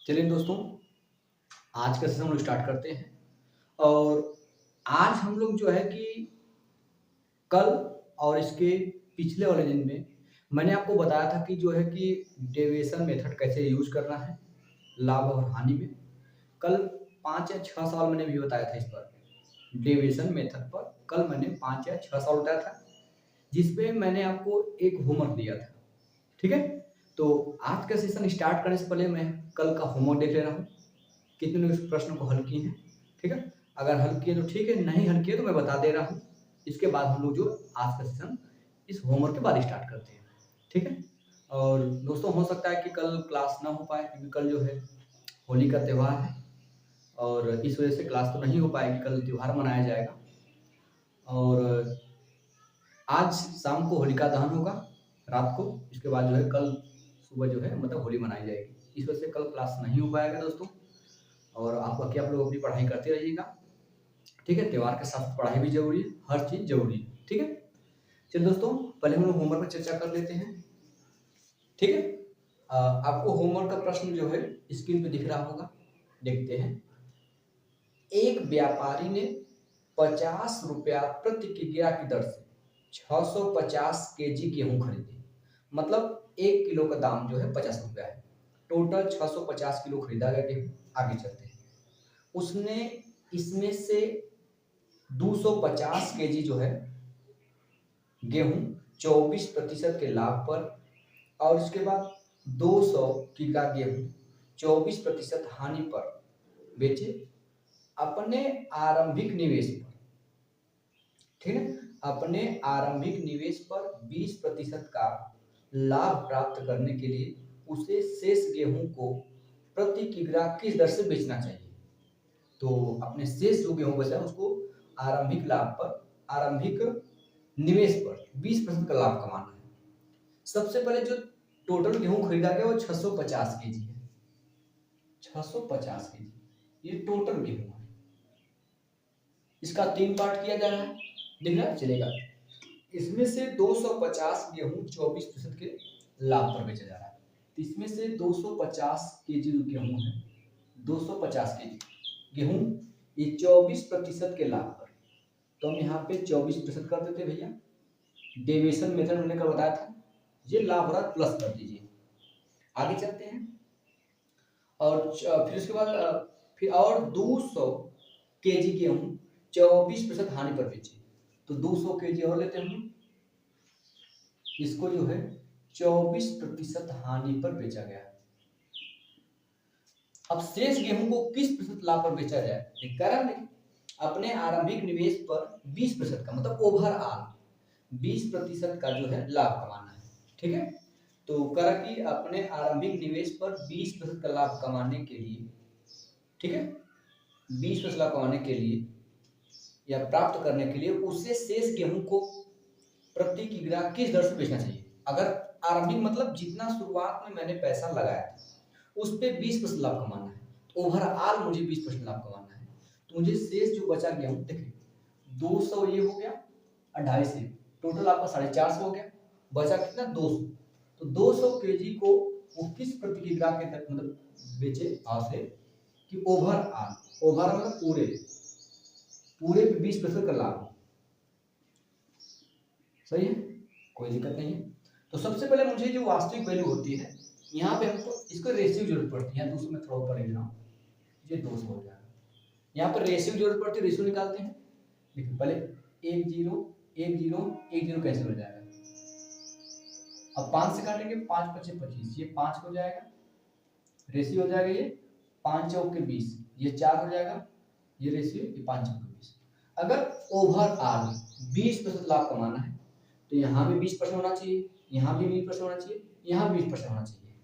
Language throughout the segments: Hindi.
चलिए दोस्तों, आज का सेशन हम लोग स्टार्ट करते हैं। और आज हम लोग जो है कि कल और इसके पिछले वाले दिन में मैंने आपको बताया था कि जो है कि डेविएशन मेथड कैसे यूज़ करना है लाभ और हानि में। कल 5 या 6 सवाल मैंने भी बताया था इस पर, डेविएशन मेथड पर कल मैंने 5 या 6 सवाल बताया था, जिसपे मैंने आपको एक होमवर्क दिया था। ठीक है? तो आज का सेशन स्टार्ट करने से पहले मैं कल का होमवर्क देख ले रहा हूँ। कितने लोग इस प्रश्न को हल किए हैं? ठीक है? अगर हल किए तो ठीक है, नहीं हल किए तो मैं बता दे रहा हूँ। इसके बाद हम लोग जो आज का सेशन इस होमवर्क के बाद स्टार्ट करते हैं। ठीक है? और दोस्तों, हो सकता है कि कल क्लास ना हो पाए, क्योंकि कल जो है होली का त्योहार है और इस वजह से क्लास तो नहीं हो पाएगी। कल त्योहार मनाया जाएगा और आज शाम को होलिका दहन होगा, रात को। इसके बाद जो है कल सुबह जो है मतलब होली मनाई जाएगी। इस वजह से कल क्लास नहीं हो पाएगा दोस्तों। और आप बाकी आप लोग अपनी पढ़ाई करते रहिएगा। ठीक है? त्योहार के साथ पढ़ाई भी ज़रूरी है, हर चीज़ ज़रूरी है। ठीक है? चलिए दोस्तों, पहले हम लोग होमवर्क पर चर्चा कर लेते हैं। ठीक है? आपको होमवर्क का प्रश्न जो है स्क्रीन पे दिख रहा होगा, देखते हैं। एक व्यापारी ने 50 रुपया प्रति किग्रा की दर से 650 केजी गेहूं खरीदे। मतलब 1 किलो का दाम जो है 50 रुपया है। टोटल 650 किलो खरीदा गया गेहूं। आगे चलते हैं। उसने इसमें से 250 केजी जो है गेहूं 24% के लाभ पर, और उसके बाद 200 किग्रा गेहूं 24% हानि पर बेचे अपने आरंभिक निवेश पर। ठीक है? अपने आरंभिक निवेश पर 20% का लाभ प्राप्त करने के लिए उसे शेष गेहूं को प्रति किग्रा किस दर से बेचना चाहिए? तो अपने शेष जो गेहूं बचा है उसको आरंभिक लाभ पर, आरंभिक निवेश पर 20% का लाभ कमाना है। सबसे पहले जो टोटल गेहूं खरीदा गया वो 650 केजी है। 650 केजी ये टोटल गेहूं है। इसका 3 पार्ट किया जा रहा है, दिख रहा है? चलेगा। इसमें से 250 गेहूं 24% के लाभ पर बेचा जा रहा है। तो इसमें से 250 केजी जो गेहूं है, 250 केजी गेहूं ये 24% के लाभ पर। तो हम यहाँ पे 24% कर देते भैया। डेविएशन मेथड मैंने कल बताया था, ये लाभ हो रहा है, प्लस कर दीजिए। आगे चलते हैं। और फिर उसके बाद फिर और 200 केजी गेहूं 24% हानि पर बेचे। तो 200 केजी और लेते हैं हम, इसको जो है 24% हानि पर बेचा गया। अब शेष गेहूं को किस प्रतिशत लाभ पर बेचा जाए? देखिए, अपने आरंभिक निवेश पर 20% का मतलब ओवरऑल 20% का जो है लाभ कमाना है। ठीक है? तो करा कि अपने आरंभिक निवेश पर 20% का लाभ कमाने के लिए, ठीक है, 20% लाभ कमाने के लिए या प्राप्त करने के लिए उसे शेष गेहूं को प्रति किग्रा किस दर से बेचना चाहिए? अगर आरंभिक मतलब जितना शुरुआत में मैंने पैसा लगाया उस पे 20% लाभ कमाना है, ओवरऑल मुझे 20% लाभ कमाना है। तो मुझे शेष जो बचा गेहूं, देखिए 200 ये हो गया, 250 टोटल आपका 450 हो गया, बचा कितना? 200। तो 200 केजी को वो किस प्रति किग्रा के तक मतलब बेचे से कि ओवरऑल मतलब पूरे पूरे पे 20% का लाभ। सही है, कोई दिक्कत नहीं है। तो सबसे पहले मुझे जो वास्तविक वैल्यू होती है, यहाँ पे हमको इसको रेशियो जरूरत पड़ती है। 200 में थोड़ा ऊपर ले जाऊँ, ये 200 हो जाएगा। यहाँ पर रेशियो जरूरत पड़ती है, रेशियो निकालते हैं। देखिए पहले 1 0 1 0 1 0 कैंसिल हो जाएगा। अब 5 से काटेंगे, 5 5 25, ये 5 हो जाएगा। रेशियो हो जाएगा ये 5 चौक के 20, ये 4 हो जाएगा। ये रेशियो ये 5 चौक के 20। अगर ओवरऑल 20% लाभ कमाना है तो यहाँ भी 20% होना चाहिए, यहाँ भी 20% होना चाहिए, यहाँ भी 20% होना चाहिए।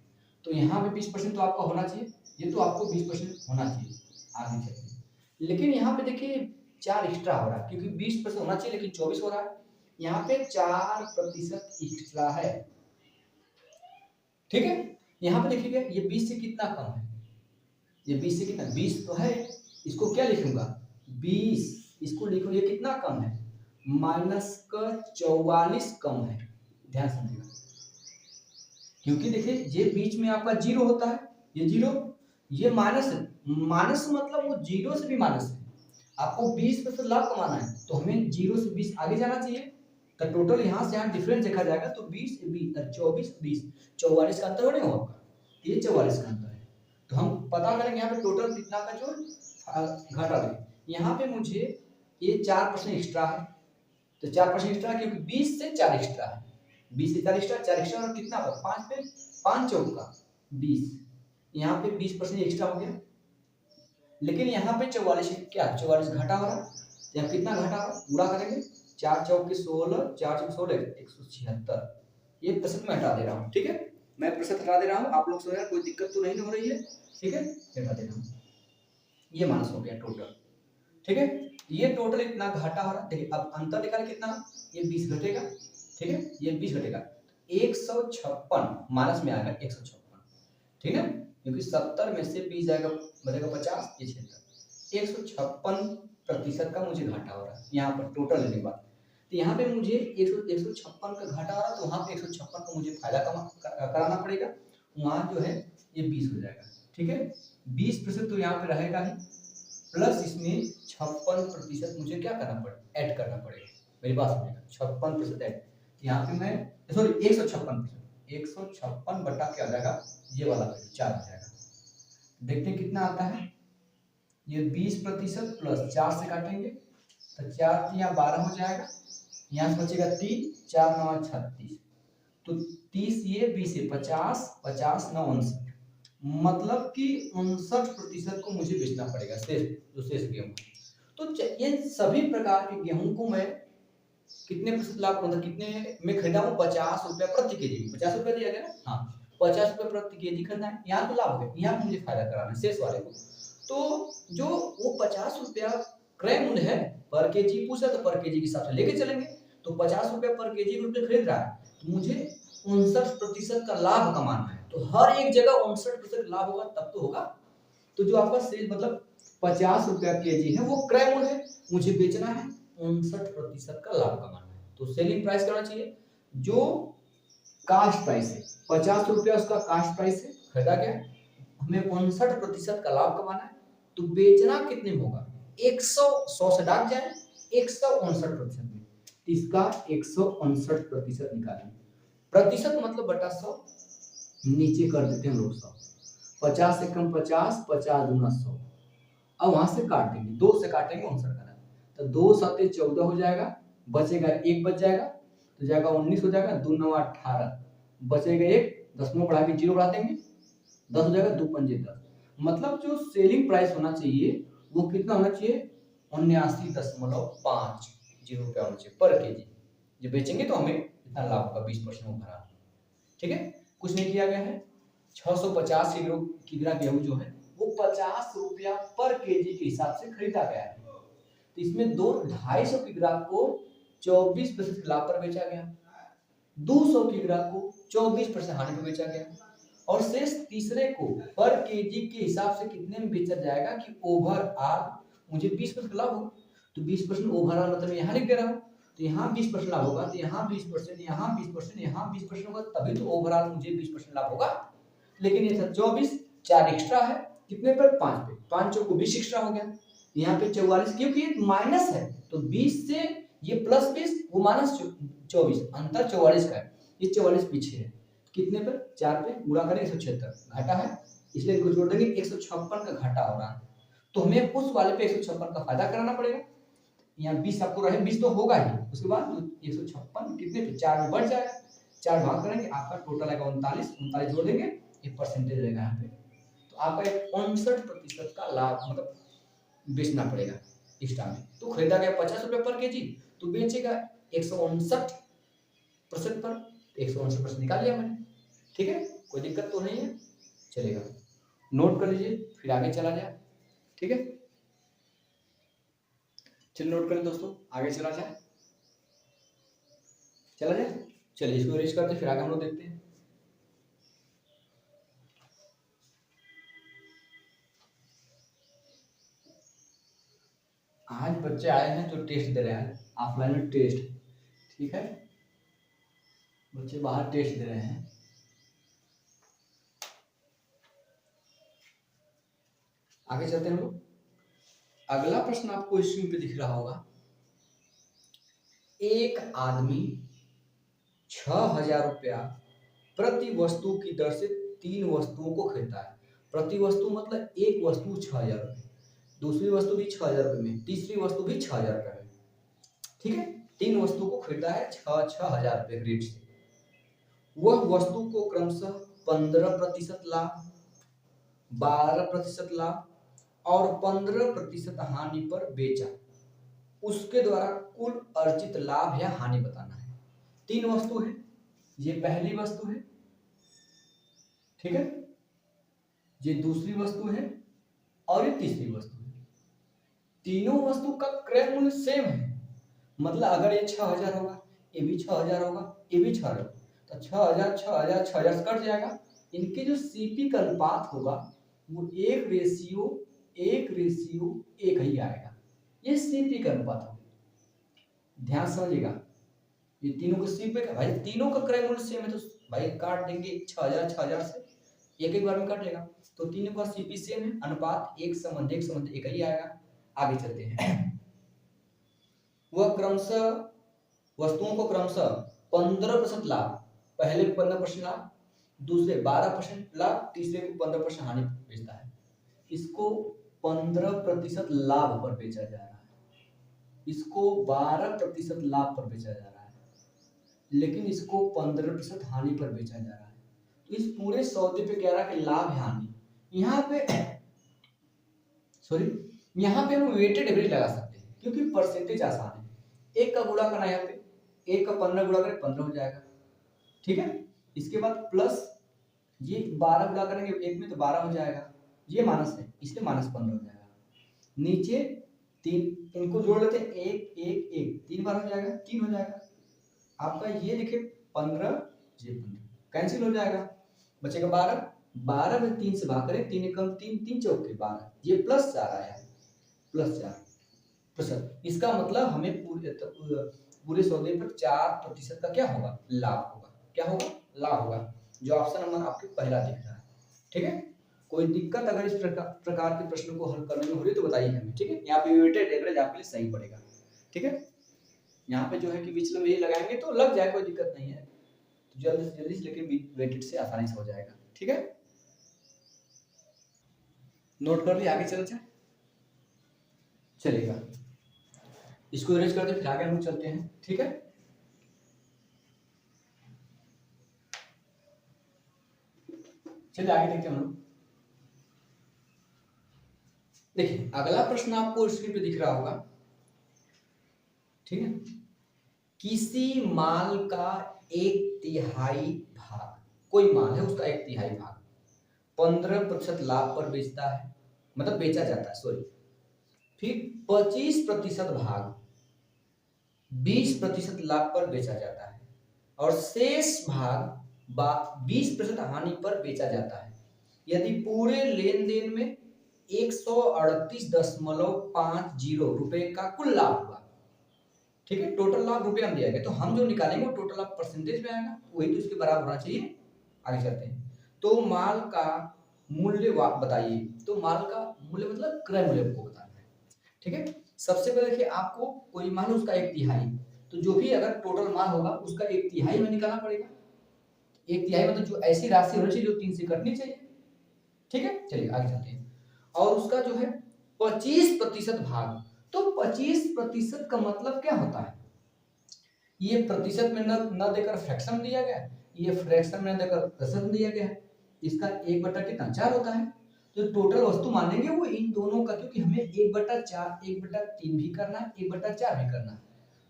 तो यहाँ भी 20% तो आपका होना चाहिए, ये तो आपको 20% होना चाहिए। आगे चलते हैं, लेकिन यहाँ पे देखिए 4 एक्स्ट्रा हो रहा है, क्योंकि 20% होना चाहिए लेकिन 24 हो रहा है। यहाँ पे 4% एक्स्ट्रा है। ठीक है? यहाँ पे देखिएगा ये 20 से कितना कम है? ये 20 से कितना? 20 तो है, इसको क्या लिखूंगा? 20, इसको लिखो ये कितना कम है? माइनस का 44 कम है। ध्यान समझिएगा, क्योंकि देखिए ये बीच में आपका जीरो होता है, ये जीरो, ये माइनस है, माइनस मतलब वो जीरो से भी माइनस है। आपको 20% लाभ कमाना है तो हमें जीरो से 20 आगे जाना चाहिए। तो टोटल यहाँ से यहाँ डिफरेंस देखा जाएगा तो 20 24 20 44 का अंतर हो नहीं होगा, ये 44 का अंतर है। तो हम पता करेंगे यहाँ पे टोटल कितना का जो घटा दें। यहाँ पे मुझे ये 4% एक्स्ट्रा है, तो 4% एक्स्ट्रा क्योंकि 20 से 4 एक्स्ट्रा है, 20 से 4 एक्स्ट्रा, 4 एक्स्ट्रा और कितना पर 5 पे 5 चौका 20, यहाँ पे 20% एक्स्ट्रा हो गया। लेकिन यहाँ पे 44 क्या 44 घटा हो रहा है, यहाँ कितना घटा हो रहा है पूरा करेंगे, 4 चौके 16, 4 चौके 16 176, ये प्रतिशत में हटा दे रहा हूँ। ठीक है, मैं प्रतिशत हटा दे रहा हूँ, आप लोग समझ रहे हैं, कोई दिक्कत तो नहीं हो रही है। ठीक है, हटा दे रहा हूँ, ये माइनस हो गया टोटल। ठीक है, ये टोटल इतना घाटा हो रहा है। देखिए अब अंतर निकाल कितना, ये 20 घटेगा। ठीक है, ये 20 घटेगा, 156 माइनस में आएगा 156। ठीक है, क्योंकि 70 में से 20 जाएगा बचेगा 50, ये 76, 156% का मुझे घाटा हो रहा है यहाँ पर टोटल लेने के बाद। तो यहाँ पे मुझे 156 का घाटा हो रहा है, तो वहाँ पे 156 का मुझे फायदा कराना पड़ेगा, वहाँ जो है ये 20 हो जाएगा। ठीक है, 20% तो यहाँ पे रहेगा ही, प्लस इसमें 56% मुझे क्या करना पड़ेगा, ऐड करना पड़ेगा। मेरी बात समझेगा, 56% ऐड, यहाँ पे मैं सॉरी 156%, 156 बटा क्या आ जाएगा, ये वाला 4 आ जाएगा। देखते हैं कितना आता है, ये 20% प्लस 4 से काटेंगे तो 4 या 12 हो जाएगा, यहाँ से बचेगा 3, 4 9 36, तो 30 ये 20 है 50, 50 9 59, मतलब कि 59% को मुझे बेचना पड़ेगा शेष, जो शेष गेहूं। तो ये सभी प्रकार के गेहूं को मैं कितने प्रतिशत लाभ, मतलब कितने में खरीदा हूँ, 50 रुपया प्रति केजी, 50 रुपया दिया गया ना, हाँ 50 रुपया प्रति केजी खरीदा है, यहाँ तो लाभ हो गया, यहाँ मुझे फायदा कराना है शेष वाले को। तो जो वो 50 रुपया क्रय मूल्य है, पर केजी पूछा तो पर केजी के हिसाब से लेके चलेंगे, तो 50 रुपया पर केजी रूप में खरीद रहा है, तो मुझे 59% का लाभ कमाना है। तो हर एक जगह 59% लाभ होगा तब तो होगा। तो जो आपका सेल मतलब 50 रुपया केजी है वो क्रय मूल्य है, मुझे बेचना है 59% का लाभ कमाना है। तो सेलिंग प्राइस करना चाहिए जो कास्ट प्राइस है, 50 रुपया उसका कास्ट प्राइस है, खरीदा गया, हमें 59% का लाभ कमाना है, तो बेचना कितने में होगा, 100 से डाक जाए 159% में, इसका 159% निकालेंगे, प्रतिशत मतलब बटा 100, नीचे कर देते हैं लोग 100, 50 से कम 50, 50 दूना 100, अब वहां से काट देंगे, 2 से काटेंगे 59 का, तो 2 7 14 हो जाएगा, बचेगा 1 बच जाएगा, तो जाएगा 19 हो जाएगा, 2 9 18, बचेगा 1, दशमलव बढ़ा के 0 बढ़ा देंगे, 10 हो जाएगा, 2 पंजे 10, मतलब जो सेलिंग प्राइस होना चाहिए वो कितना होना चाहिए, 79.50 रुपया होना चाहिए पर केजी, जो बेचेंगे तो हमें इतना लाभ होगा, 20% वो भरा। ठीक है, कुछ नहीं किया गया है, 650 किग्रा गेहूं जो है वो 50 रुपया पर केजी के हिसाब से खरीदा गया है, तो इसमें 250 किग्रा को 24% लाभ पर बेचा गया, 200 किग्रा को 24% हानि पर बेचा गया, और शेष तीसरे को पर केजी के हिसाब से कितने में बेचा जाएगा कि ओवरऑल मुझे 20% लाभ होगा, तो 20% ओवरऑल मतलब यहाँ लिख दे रहा हूँ, तो यहाँ 20% लाभ होगा, तो यहाँ 20%, यहाँ 20%, यहाँ 20% होगा, तभी तो ओवरऑल मुझे 20% लाभ होगा। लेकिन ये था 24, 4 एक्स्ट्रा है, कितने पर 5 पे, 5 को 20 एक्स्ट्रा हो गया, यहाँ पे 44, क्योंकि ये माइनस है तो 20 से ये प्लस 20 वो माइनस 24, अंतर 44 का है, ये 44 पीछे है, कितने पर 4 पे गुणा करें 176, घाटा है इसलिए इनको जोड़ देंगे, 156 का घाटा हो रहा है, तो हमें उस वाले पे 156 का फायदा कराना पड़ेगा, यहाँ 20 आपको रहे 20 तो होगा ही, उसके बाद 156 कितने पे 4 में बढ़ जाएगा, 4 भाग करेंगे आपका टोटल आएगा 39, 39 जोड़ देंगे, ये परसेंटेज रहेगा यहाँ पे, तो आपका 59% का लाभ मतलब बेचना पड़ेगा एक्स्ट्रा में। तो खरीदा गया 50 रुपये पर केजी, तो बेचेगा 159% पर, 159% निकाल लिया मैंने। ठीक है, कोई दिक्कत तो नहीं है, चलेगा, नोट कर लीजिए फिर आगे चला जाए। ठीक है, चलिए नोट करें दोस्तों, आगे चला जाए, चला जाए, चलिए इसको अरेंज करते फिर आगे हम लोग देखते हैं। आज बच्चे आए हैं जो टेस्ट दे रहे हैं, ऑफलाइन में टेस्ट, ठीक है, बच्चे बाहर टेस्ट दे रहे हैं। आगे चलते हैं हम लोग। अगला प्रश्न आपको स्क्रीन पे दिख रहा होगा। एक आदमी 6,000 रुपया प्रति वस्तु की दर से 3 वस्तुओं को खरीदता है। प्रति वस्तु मतलब एक वस्तु 6,000 रुपये, दूसरी वस्तु भी 6,000 रुपये में, तीसरी वस्तु भी 6,000 रुपये में। ठीक है, 3 वस्तु को खरीदा है 6,000 रुपये रेट से। वह वस्तु को क्रमशः 15% लाभ, 12% लाभ और 15% हानि पर बेचा। उसके द्वारा कुल अर्जित लाभ या हानि बताना है। 3 वस्तु है, ये पहली वस्तु है, ठीक है, ये दूसरी वस्तु है और ये तीसरी वस्तु है। तीनों वस्तु का क्रय मूल्य सेम है, मतलब अगर ये 6,000 होगा, ये भी 6,000 होगा, ये भी 6,000 होगा, तो 6,000 6,000 6,000 से कट जाएगा। इनके जो सीपी का अनुपात होगा वो 1:1:1 ही आएगा। ये सीपी का अनुपात होगा, ध्यान समझिएगा। ये तीनों का सीपी का, भाई तीनों का क्रय मूल्य सेम है तो भाई काट देंगे 6,000 6,000 से, एक बार में कटेगा। तो तीनों का सीपी सेम है, अनुपात 1:1 ही आएगा। आगे चलते हैं। वह क्रमशः वस्तुओं को क्रमशः 15% लाभ, पहले 15% लाभ, दूसरे 12% लाभ, तीसरे को 15% हानि बेचता है। इसको 15% लाभ पर बेचा जा रहा है, इसको 12% लाभ पर बेचा जा रहा है, लेकिन इसको 15% हानि पर बेचा जा रहा है। तो इस पूरे सौदे पे कह रहा है कि लाभ हानि, यहाँ पे यहाँ पे हम वेटेड एवरेज लगा सकते हैं क्योंकि परसेंटेज आसान है। 1 का गुणा करना है, यहाँ पे 1 का 15 गुणा करें 15 हो जाएगा, ठीक है। इसके बाद प्लस ये 12 गुणा करेंगे 1 में तो 12 हो जाएगा, ये माइनस है इसलिए -15 हो जाएगा। नीचे 3, इनको जोड़ लेते हैं, 1 1 1 3 बार हो जाएगा, 3 हो जाएगा आपका। ये लिखे 15, ये 15 कैंसिल हो जाएगा, बचेगा 12। 12 में 3 से भाग करें, 3 एकम 3, 3 चौके 12, ये +4 आया है, +4%। इसका मतलब हमें पूरे सौदे पर 4% का क्या होगा, लाभ होगा। क्या होगा, लाभ होगा, जो ऑप्शन नंबर आपके पहला दिख रहा है, ठीक है। कोई दिक्कत अगर इस प्रकार के प्रश्नों को हल करने में हो रही तो बताइए हमें, ठीक है। यहाँ पे वेटेड एवरेज आपके लिए सही पड़ेगा, ठीक है। यहाँ पे जो है कि विचलन में ये लगाएंगे तो लग जाए, कोई दिक्कत नहीं है, तो जल्दी से जल्दी, लेकिन वेटेड से आसानी से हो जाएगा, ठीक है। नोट कर लिया, आगे चल जाए, चलेगा। इसको इरेज करते फिर आगे हम लोग चलते हैं, ठीक है। चलिए आगे देखते हैं हम लोग। देखिए अगला प्रश्न आपको स्क्रीन पे दिख रहा होगा, ठीक है। किसी माल का 1/3 भाग, कोई माल है उसका 1/3 भाग 15% लाभ पर बेचता है, मतलब बेचा जाता है, सॉरी। फिर 25% भाग 20% लाभ पर बेचा जाता है और शेष भाग 20% हानि पर बेचा जाता है। यदि पूरे लेन देन में 138.50 रुपए का कुल लाभ हुआ, ठीक है। टोटल लाभ रुपया में दिया गया, तो हम जो निकालेंगे वो टोटल लाभ परसेंटेज में आएगा, वही तो इसके बराबर होना चाहिए। आगे चलते हैं। तो माल का मूल्य बताइए, तो माल का मूल्य मतलब क्रय मूल्य को बताना है, ठीक है। सबसे पहले देखिए, आपको कोई माल उसका 1/3, तो जो भी अगर टोटल माल होगा उसका 1/3 में निकालना पड़ेगा। 1/3 मतलब जो ऐसी राशि होनी चाहिए जो 3 से कटनी चाहिए, ठीक है। चलिए आगे चलते हैं। और उसका जो है 25% भाग, तो 25% का मतलब क्या होता है, ये प्रतिशत में न देकर फ्रैक्शन दिया गया, ये फ्रैक्शन में न देकर दशमलव दिया गया है। इसका 1/4 होता है। तो टोटल वस्तु मानेंगे वो इन दोनों का, क्योंकि हमें 1/4 1/3 भी करना है, 1/4 भी करना है।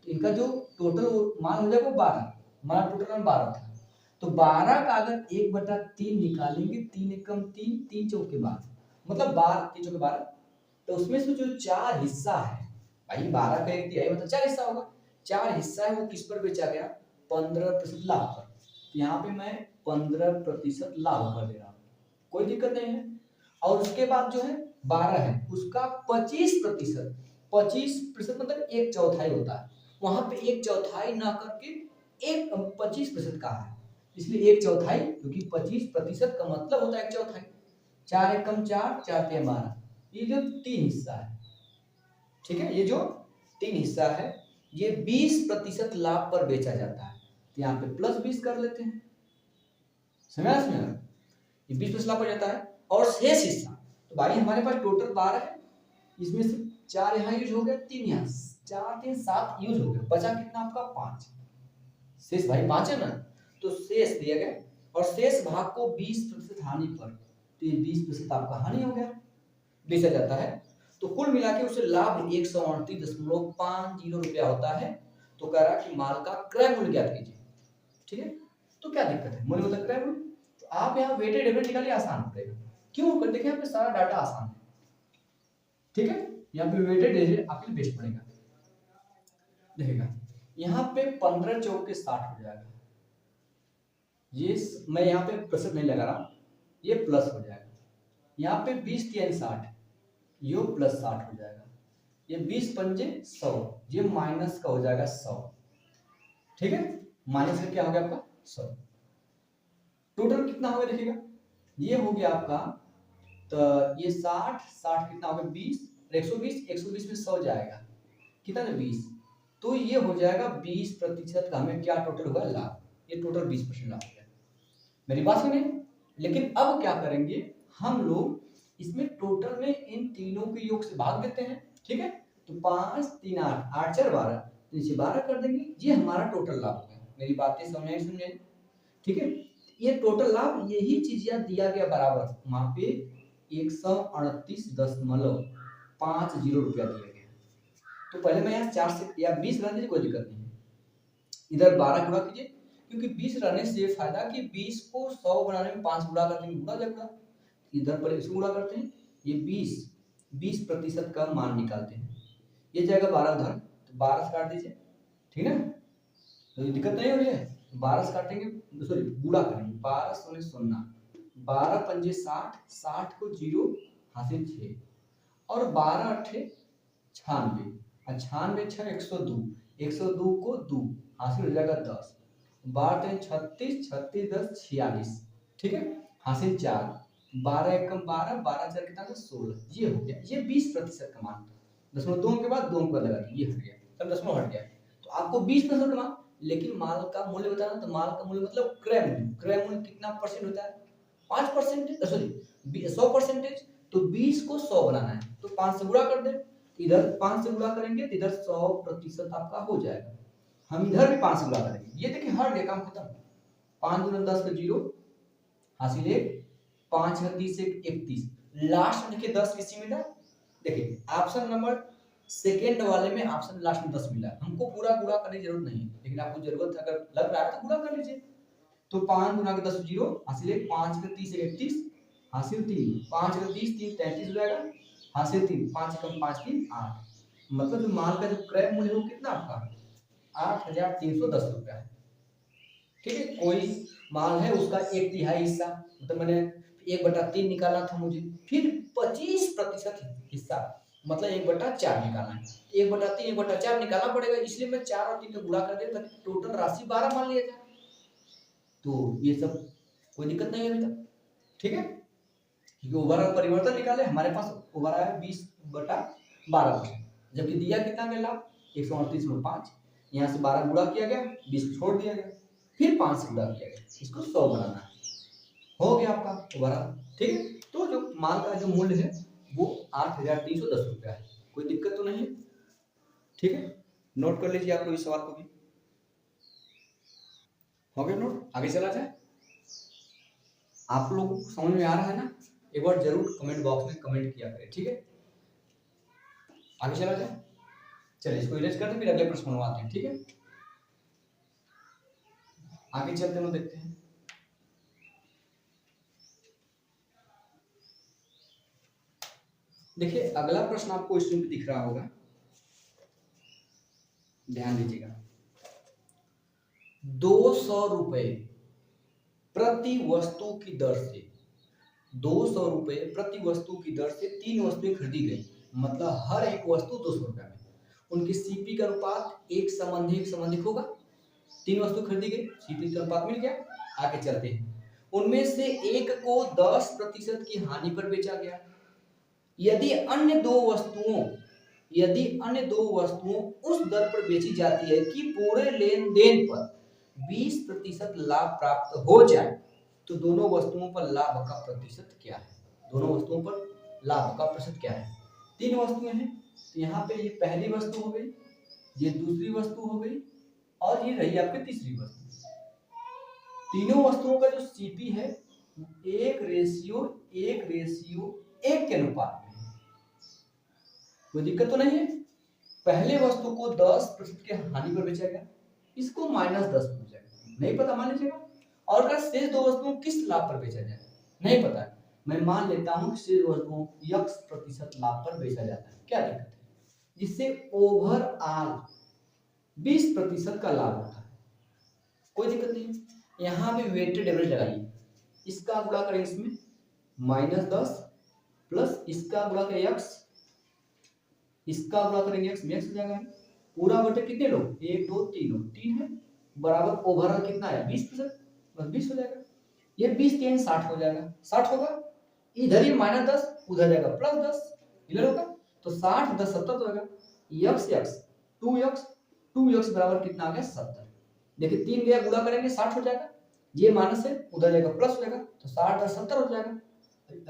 तो इनका जो टोटल मान हो जाएगा वो 12, हमारा टोटल मान 12 था। तो 12 का अगर 1/3 निकालेंगे, 3 एकम 3, 3 चौके 12, मतलब 12 3 चौके 12, तो उसमें से जो 4 हिस्सा है, भाई 12 का 1/3 मतलब 4 हिस्सा होगा। 4 हिस्सा है वो किस पर बेचा गया, 15% लाभ पर। तो यहाँ पे मैं 15% लाभ कर दे रहा हूँ, कोई दिक्कत नहीं है। और उसके बाद जो है 12 है, उसका 25%, 25% मतलब 1/4 होता है। वहां पे 1/4 ना करके 25% का है, इसलिए 1/4, क्योंकि 25% का मतलब होता है 1/4। 4 एकम 4, 4 तिया 12, ये जो तीन हिस्सा है, ठीक है, ये जो तीन हिस्सा है ये 20% लाभ पर बेचा जाता है। तो यहाँ पे +20 कर लेते हैं, समझ में, ये 20% लाभ पर जाता है। और शेष हिस्सा, तो भाई हमारे पास टोटल 12 है, इसमें से 4 यहाँ यूज हो गया, 3 यहाँ, 4 3 7 यूज हो गया, बचा कितना आपका 5, शेष भाई 5 है ना, तो शेष दिया गया और शेष भाग को 20% हानि पर, तो ये 20% आपका हानि हो गया, बेचा जाता है। तो कुल मिला के उसे लाभ 138.50 रुपया होता है। तो कह रहा कि माल का क्रय मूल्य ज्ञात कीजिए, ठीक है। तो क्या दिक्कत है, मूल्य होता है क्रय मूल्य, तो आप यहाँ वेटेड एवरेज निकालिए, आसान पड़ेगा। क्यों, कर देखिए यहाँ पे सारा डाटा आसान है, ठीक है, यहाँ पे वेटेड एवरेज आपके लिए बेस्ट पड़ेगा। देखिएगा यहाँ पे 15 चौक के 60 हो जाएगा, ये मैं यहाँ पे प्रतिशत नहीं लगा रहा, ये प्लस हो जाएगा। यहाँ पे 20 3 60, ये +60 हो जाएगा। ये 20 पंजे 100, ये माइनस का हो जाएगा 100, ठीक है, माइनस का क्या हो गया आपका 100। टोटल कितना हो गया देखिएगा, ये हो गया आपका, तो ये 60 60 कितना हो गया 20, 120 120 में 100 जाएगा, कितना है 20, तो ये हो जाएगा 20% का हमें क्या टोटल हुआ लाभ, ये टोटल 20% लाभ हो गया। मेरी बात सुनिए, लेकिन अब क्या करेंगे हम लोग, इसमें टोटल में इन तीनों के योग से भाग देते हैं, ठीक है। तो 5 3 8 8 4 12, तो इसे 12 कर देंगे, ये हमारा टोटल लाभ हो गया। मेरी बातें समझे, ठीक है। ये टोटल लाभ, यही चीज यहाँ दिया गया बराबर, वहां पे 138.50 रुपया दिया गया। तो पहले मैं यहाँ 4 से या 20 रहने से कोई दिक्कत नहीं है, इधर 12 गुणा कीजिए, क्योंकि 20 रहने से फायदा कि 20 को 100 बनाने में 5 गुणा करते हैं, गुणा जाएगा, इधर पर इसको गुणा करते हैं, ये 20% का मान निकालते हैं, ये जाएगा 12 उधर, तो 12 से काट दीजिए, ठीक है, तो ये दिक्कत नहीं हो रही है, 12 से काटेंगे, सॉरी गुणा करेंगे, 12 सोने 0, 12 पंजे 60, 60 को 0 हासिल 6, और 12 अट्ठे 96, 96 6 102, 102 को 2 हासिल हो जाएगा 10, 12 36, 36 10 46, ठीक है, हासिल 4, 12 एकम 12, 12 4 कितना 16, ये हो गया, ये 20% का मान, दशमलव 2 के बाद 2 अंक लगा दिए, ये हट गया, तब दशमलव हट गया। तो आपको 20% का मान, लेकिन माल का मूल्य बताना, तो माल का मूल्य मतलब क्रय मूल्य, क्रय मूल्य कितना परसेंट होता है, 5%, सॉरी 100%, तो 20 को 100 बनाना है, तो 5 से गुणा कर दे, इधर 5 से गुणा करेंगे तो इधर 100% आपका हो जाएगा, हम इधर भी 5 से गुणा करेंगे, ये देखिए हर गया काम खत्म, 5 गुना 10 का 0 हासिल 1, 5 है 30 31, लास्ट में देखिए 10 किसी मिला, देखिए ऑप्शन नंबर सेकेंड वाले में ऑप्शन लास्ट में 10 मिला, हमको पूरा गुणा करने की जरूरत नहीं है, लेकिन आपको जरूरत है, अगर लग रहा है तो गुणा कर लीजिए। तो 5 गुना के 10 0 हासिल 1, 5 के 30 31 हासिल 3, 5 के 30 3 33 हो जाएगा, हासिल 3, 5 कम 5 3 8, मतलब जो माल का जो क्रय मूल्य है वो कितना आपका 8310 रुपया है, ठीक है। कोई माल है उसका 1/3 हिस्सा, मतलब मैंने 1/3 निकालना था मुझे, फिर 25% हिस्सा, मतलब 1/4 निकालना है, 1/3 1/4 निकालना पड़ेगा, इसलिए मैं 4 और 3 का गुणा कर दिया ताकि टोटल राशि 12 मान लिया जाए। तो ये सब कोई दिक्कत नहीं है अभी तक, ठीक है, क्योंकि ओवरऑल परिवर्तन निकाले, हमारे पास ओवर आया 20/12%, जबकि दिया कितना गया लाभ 138.5, यहाँ से 12 गुणा किया गया, 20 छोड़ दिया गया, फिर 5 से गुणा किया गया, इसको 100 बनाना है, हो गया आपका ओवरऑल, ठीक है। तो जो माल का जो मूल्य है वो 8310 रुपया है, कोई दिक्कत तो नहीं है, ठीक है, नोट कर लीजिए आप लोग इस सवाल को भी, हो गया नोट, आगे चला जाए। आप लोग को समझ में आ रहा है ना, एक बार जरूर कमेंट बॉक्स में कमेंट किया करें, ठीक है, आगे चला जाए। चलिए इसको इरेज करते फिर अगले प्रश्न बनवाते हैं, ठीक है, आगे चलते हैं देखते हैं। देखिए अगला प्रश्न आपको स्क्रीन पे दिख रहा होगा, ध्यान दीजिएगा, 200 रुपए प्रति वस्तु की दर से, 200 रुपए प्रति वस्तु की दर से 3 वस्तुएं खरीदी गई, मतलब हर एक वस्तु 200 रुपए में, उनकी सीपी का अनुपात एक संबंधिक होगा, 3 वस्तु खरीदी गई, सीपी का अनुपात मिल गया, आगे चलते हैं। उनमें से एक को 10% की हानि पर बेचा गया, यदि अन्य दो वस्तुओं उस दर पर बेची जाती है कि पूरे लेन देन पर 20% लाभ प्राप्त हो जाए, तो दोनों वस्तुओं पर लाभ का प्रतिशत क्या है? दोनों वस्तुओं पर लाभ का प्रतिशत क्या है? तीन वस्तुएं हैं, तो यहाँ पे ये पहली वस्तु हो गई, ये दूसरी वस्तु हो गई, और ये रही आपकी तीसरी वस्तु। तीनों वस्तुओं का जो सीपी है 1:1 के अनुपात में है। कोई दिक्कत तो नहीं है। पहले वस्तु को 10% के हानि पर बेचा गया, इसको -10 पर बेचा गया, नहीं पता मान लीजिएगा। और अगर शेष दो वस्तुओं किस लाभ पर बेचा जाए, नहीं पता है, मैं मान लेता हूं कि शेष वस्तुओं X% लाभ पर बेचा जाता है, क्या दिक्कत है? जिससे ओवरऑल 20% का लाभ होता है, कोई दिक्कत नहीं है। यहाँ पे वेटेड एवरेज लगाइए, इसका गुणा करें इसमें -10 प्लस इसका गुणा करें x, इसका गुणा करेंगे x में x हो जाएगा, पूरा बटे कितने लोग 1 2 3 लोग 3 है, बराबर ओवरऑल कितना है 20%, बस 20 हो जाएगा। ये 20 3 60 हो जाएगा, 60 होगा, इधर ही -10 उधर जाएगा +10, क्लियर होगा। तो 60 10 70 तो होगा, x 2x बराबर कितना आ गया 70। देखिए 3 गया गुणा करेंगे 60 हो जाएगा, ये माइनस है उधर जाएगा प्लस हो जाएगा, तो 60 10 70 हो जाएगा।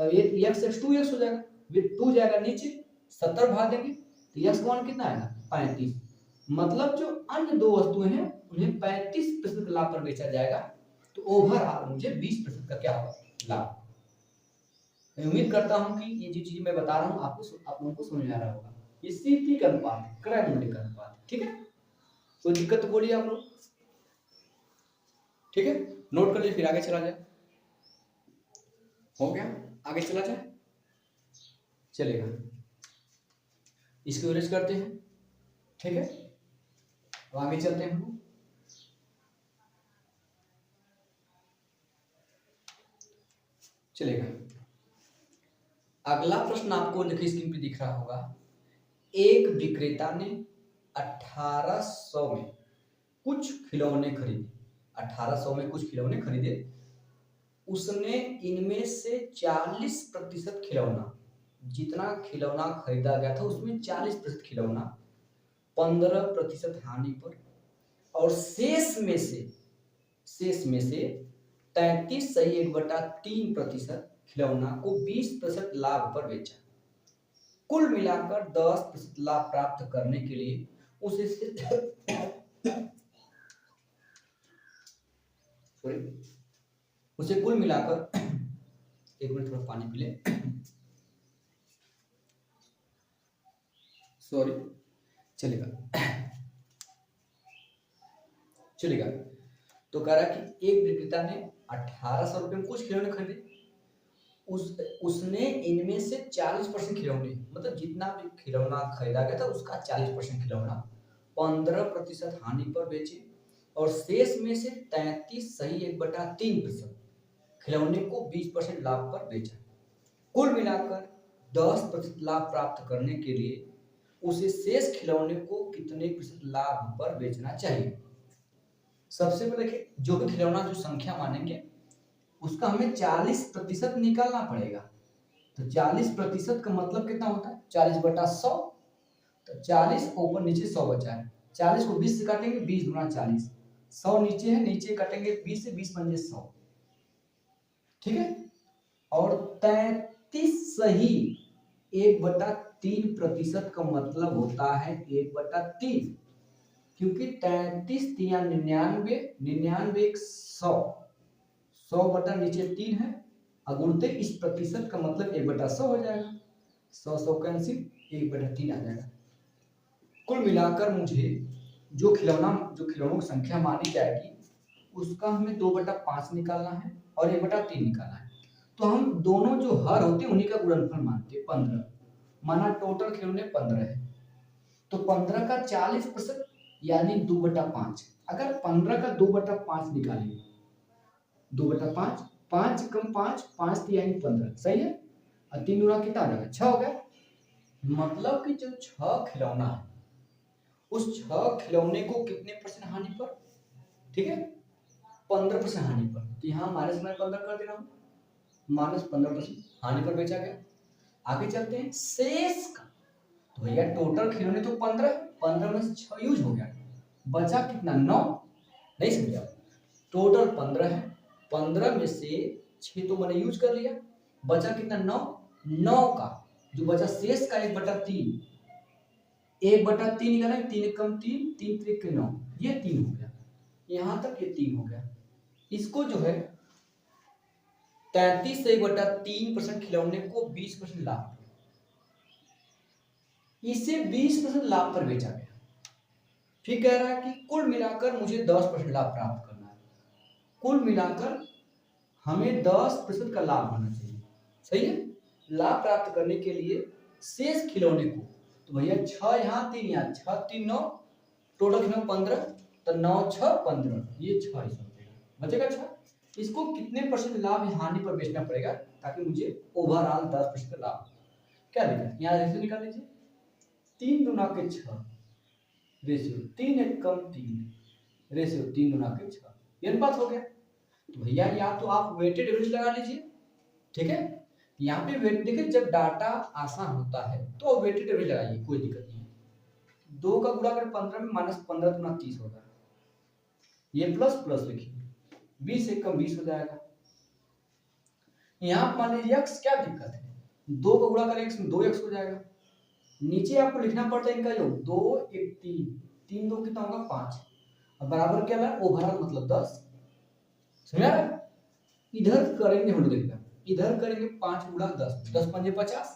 ये x 2x हो जाएगा, ये 2 जाएगा नीचे, 70 भाग देंगे तो x का मान कितना आएगा 35। मतलब जो अन्य दो वस्तुएं हैं उन्हें 35% लाभ पर बेचा जाएगा, तो ओवरऑल मुझे 20% का क्या होगा लाभ। मैं उम्मीद करता हूं कि ये जो चीज मैं बता रहा हूं आप लोगों को समझ में आ रहा होगा। ये सीपी का अनुपात है, क्रय मूल्य का अनुपात है, ठीक है। कोई दिक्कत तो बोलिए आप लोग, ठीक है। नोट कर लीजिए, फिर आगे चला जाए। हो गया, आगे चला जाए, चलेगा। इसकी एवरेज करते हैं, ठीक है। अब आगे चलते हैं हम, चलेगा। अगला प्रश्न आपको देखिए स्क्रीन पे दिख रहा होगा। एक विक्रेता ने 1800 में कुछ खिलौने खरीदे, 1800 में कुछ खिलौने खरीदे। उसने इनमें से 40% खिलौना, जितना खिलौना खरीदा गया था उसमें 40% खिलौना 15% हानि पर, और शेष में से 33 सही 1/3% खिलौना को 20% लाभ पर बेचा। कुल मिलाकर 10% लाभ प्राप्त करने के लिए उसे कुल मिलाकर एक मिनट थोड़ा पानी पी ले, सॉरी, चलेगा। तो कह रहा कि एक विक्रेता ने 1800 रुपए में कुछ खिलौने खरीदे, उसने इनमें से 40% खिलौने, मतलब जितना भी खिलौना खरीदा गया था उसका 40% खिलौना 15% हानि पर बेचे, और शेष में से 33 सही 1/3% खिलौने को 20% लाभ पर बेचा। कुल मिलाकर 10% लाभ प्राप्त करने के लिए उसे शेष खिलौने को कितने प्रतिशत लाभ पर बेचना चाहिए। सबसे पहले देखिए, जो भी खिलौना जो संख्या मानेंगे उसका हमें 40% निकालना पड़ेगा। तो 40% का मतलब कितना होता है 40/100, तो 40 ऊपर नीचे 100 बचा है, 40 को 20 से काटेंगे 20 गुना 40, 100 नीचे है, नीचे काटेंगे 20 से, 20 पंजे 100, ठीक है। और 33 सही 1/3% का मतलब होता है 1/3, क्योंकि 33 या 99 99 100, 100 बटा नीचे 3 है, अगुणते इस प्रतिशत का मतलब 1/100 हो जाएगा, 100 कैंसिल, 1/3 आ जाएगा। कुल मिलाकर मुझे जो खिलौनों की संख्या मानी जाएगी उसका हमें 2/5 निकालना है और 1/3 निकालना है। तो हम दोनों जो हर होते हैं उन्हीं का गुणनफल मानते हैं 15, माना टोटल खिलौने 15 है, तो 15 का 40% यानी 2/5। अगर 15 का 2/5 निकालेंगे, 2/5, 5 कम 5, 5 यानी 15, सही है। और 3 गुना कितना आ जाएगा 6 हो गया। मतलब कि जो 6 खिलौना है उस 6 खिलौने को कितने परसेंट हानि पर, ठीक है 15% हानि पर, तो यहाँ -15 कर दे रहा हूँ, -15% हानि पर बेचा गया। आगे चलते हैं शेष का। तो भैया टोटल खिलौने तो 15, 15 में से 6 यूज हो गया, बचा कितना 9। नहीं समझा, टोटल 15 है, 15 में से 6 तो मैंने यूज कर लिया, बचा कितना 9। 9 का जो बचा शेष का 1/3, 1/3 निकाला, 3 कम 3, 3 3 के 9, ये 3 हो गया, यहां तक ये 3 हो गया। इसको जो है 33 से 1/3% खिलौने को 20% लाभ, इसे 20% लाभ पर बेचा गया। फिर कह रहा है कि कुल मिलाकर मुझे 10% लाभ प्राप्त करना है, कुल मिलाकर हमें 10% का लाभ होना चाहिए, सही है। लाभ प्राप्त करने के लिए शेष खिलौने को, तो भैया 6 यहाँ 3 यहाँ, 6 3 9, टोटल खिलौने 15, तो 9 6 15, ये 6 इसमें बचेगा 6। इसको कितने % लाभ हानि पर बेचना पड़ेगा ताकि मुझे ओवरऑल 10% का लाभ। क्या दिक्कत, यहाँ रेशियो निकाल लीजिए, 3 दूना के 6, रेशियो 3 1 कम 3, रेशियो 3 दूना के 6, ये अनुपात हो गया। तो भैया या तो आप वेटेड एवरेज लगा लीजिए, ठीक है। यहाँ पे वेट देखिए, जब डाटा आसान होता है तो वेटेड एवरेज लगाइए, कोई दिक्कत नहीं है। 2 का गुणा करें 15 में, -15 दूना 30 होगा, ये प्लस प्लस लिखिए, 20 1 कम 20 हो जाएगा। यहाँ मान लीजिए x, क्या दिक्कत है, 2 का गुणा करें x में 2x हो जाएगा। नीचे आपको लिखना पड़ता है इनका योग, 2 1 3, 3 2 कितना होगा 5, और बराबर क्या है ओवरऑल मतलब 10, समझा। इधर करेंगे हम लोग, देखिएगा इधर करेंगे 5 गुणा 10, 10 पंजे 50,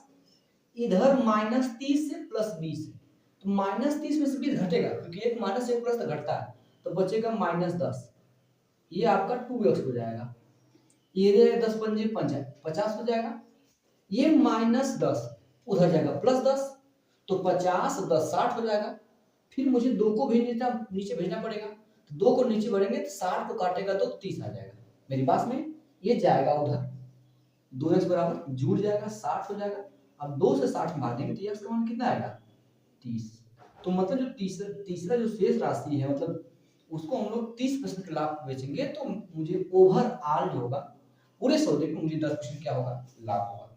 इधर -30 से +20 है, तो -30 में से 20 घटेगा क्योंकि एक माइनस एक प्लस तो घटता है, तो बचेगा -10, ये आपका 2x हो जाएगा। ये 10 पंजे 50 हो जाएगा, ये -10 उधर जाएगा +10, तो 50 10 60 हो जाएगा। फिर मुझे 2 को भी नीचे भेजना पड़ेगा, तो 2 को नीचे बढ़ेंगे तो 60 को काटेगा तो 30 आ जाएगा मेरी पास में, ये जाएगा उधर, 2x बराबर जुड़ जाएगा 60 हो जाएगा। अब 2 से 60 मार देंगे तो x का मान कितना आएगा 30। तो मतलब जो तीसरा जो शेष राशि है, मतलब उसको हम लोग 30% के लाभ बेचेंगे, तो मुझे ओवरऑल जो होगा पूरे सौदे पे मुझे 10% क्या होगा लाभ होगा।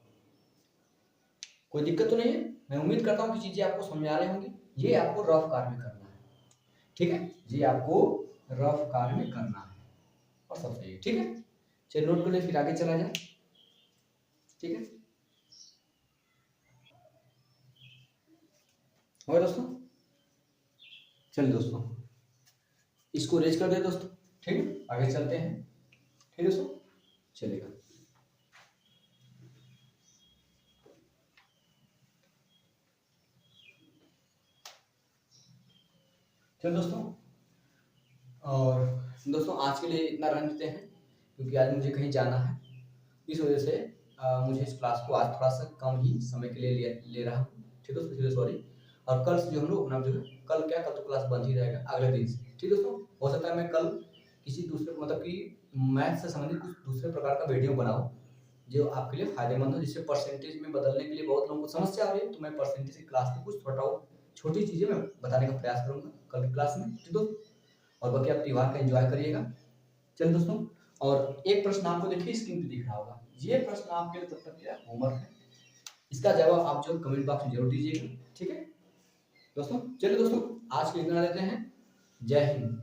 कोई दिक्कत तो नहीं है, मैं उम्मीद करता हूँ कि चीजें आपको समझ आ रही होंगी। ये आपको रफ कार्य में करना है, ठीक है, ये आपको रफ कार्य में करना है और सब सही है, ठीक है। चलिए नोट कर ले, फिर आगे चला जाए, ठीक है। और दोस्तों चलिए दोस्तों इसको रेज कर दे दोस्तों, ठीक है, आगे चलते हैं, ठीक है दोस्तों, चलेगा। चलो दोस्तों, और दोस्तों आज के लिए इतना रहने देते हैं क्योंकि आज मुझे कहीं जाना है, इस वजह से मुझे इस क्लास को आज थोड़ा सा कम ही समय के लिए ले रहा हूँ, ठीक है दोस्तों, सॉरी। और कल से जो हम लोग अपना जो है, कल क्या, कल तो क्लास बंद ही रहेगा अगले दिन से, ठीक है दोस्तों। हो सकता है मैं कल किसी दूसरे मतलब कि मैथ से संबंधित कुछ दूसरे प्रकार का वीडियो बनाऊँ जो आपके लिए फायदेमंद हो, जिससे परसेंटेज में बदलने के लिए बहुत लोगों को समस्या आ रही है, तो मैं परसेंटेज की क्लास में कुछ छोटी चीजें मैं बताने का प्रयास करूंगा कल की क्लास में, ठीक दोस्तों। और बाकी आप त्योहार का एंजॉय करिएगा। चलिए दोस्तों, और एक प्रश्न आपको देखिए स्क्रीन पे दिख रहा होगा, ये प्रश्न आपके लिए तब तक क्या होमवर्क है, इसका जवाब आप जो कमेंट बॉक्स में जरूर दीजिएगा, ठीक है दोस्तों। चलिए दोस्तों आज के लिए इतना लेते हैं, जय हिंद।